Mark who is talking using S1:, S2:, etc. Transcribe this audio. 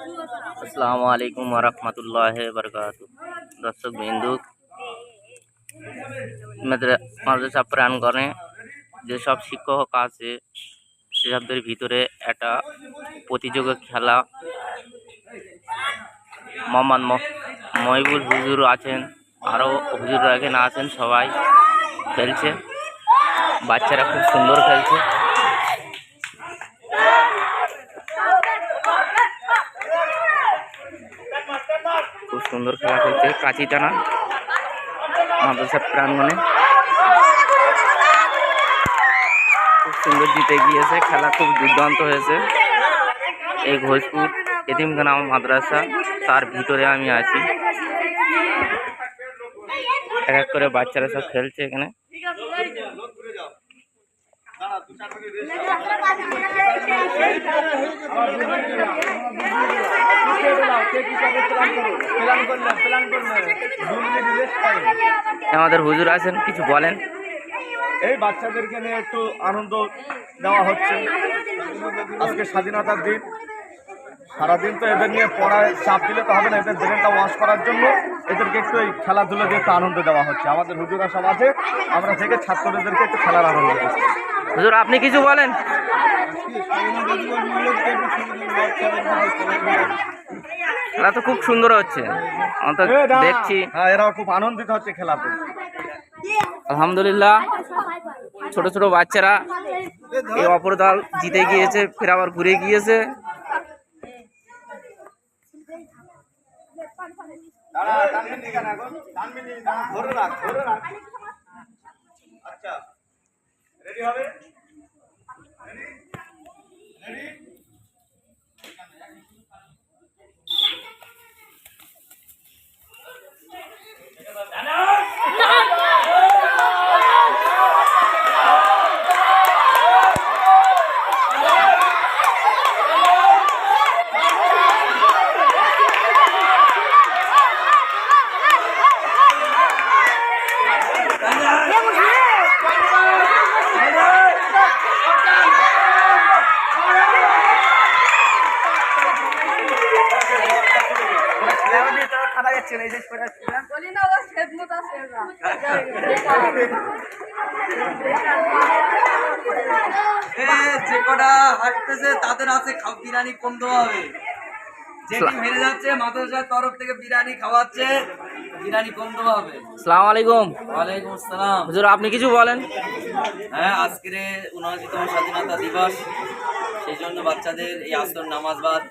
S1: আসসালামু আলাইকুম ওয়া রাহমাতুল্লাহি ওয়া বারাকাতুহু। দর্শক বিন্দু, মাদ্রাসা প্রাঙ্গণে যেসব শিক্ষক আছে সেসবদের ভিতরে একটা প্রতিযোগিতা খেলা। মোহাম্মদ মহিবুল হুজুর আছেন, আরও হুজুররা এখানে আছেন, সবাই খেলছে। বাচ্চারা খুব সুন্দর খেলছে। খুব সুন্দর খেলা খেলছে কাঁচি টানা মাদ্রাসা প্রাঙ্গণে। খুব সুন্দর জিতে গিয়েছে, খেলা খুব দুর্দান্ত হয়েছে। এই ঘোষপুর এতিমখানা মাদ্রাসা, তার ভিতরে আমি আছি। এক এক করে বাচ্চারা সব খেলছে এখানে। আমাদের হুজুর আছেন, কিছু বলেন।
S2: এই বাচ্চাদেরকে নিয়ে একটু আনন্দ দেওয়া হচ্ছে। আজকে স্বাধীনতার দিন, সারাদিন তো এদের নিয়ে পড়ায় চাপ দিলে তো হবে না, এদের ব্রেনটা ওয়াশ করার জন্য এদেরকে একটু এই খেলাধুলা দিয়ে একটু আনন্দ দেওয়া হচ্ছে। আমাদের হুজুরা সব আছে, আমরা থেকে ছাত্রদেরকে একটু খেলার আনন্দ দিচ্ছি।
S1: হুজুর আপনি কিছু বলেন। খেলা তো খুব সুন্দর হচ্ছে, আমরা তো দেখছি।
S2: হ্যাঁ, এরাও খুব আনন্দিত হচ্ছে খেলাতে।
S1: আলহামদুলিল্লাহ, ছোট ছোট বাচ্চারা এই অপর দল জিতে গিয়েছে, ফের আবার ঘুরে গিয়েছে।
S2: আচ্ছা, রেডি হবে?
S3: যে কটা হাঁটতেছে তাদের আছে বিরিয়ানি কম দেওয়া হবে। যেটি হেরে যাচ্ছে মাদ্রাসার তরফ থেকে বিরিয়ানি খাওয়াচ্ছে, বিরিয়ানি কম দেওয়া হবে।
S1: আসসালামু আলাইকুম।
S3: ওয়ালাইকুম আসসালাম।
S1: হুজুর আপনি কিছু বলেন।
S3: হ্যাঁ, আজকের ৭৯তম স্বাধীনতা দিবস, সেই জন্য বাচ্চাদের এই আসর নামাজ বাদ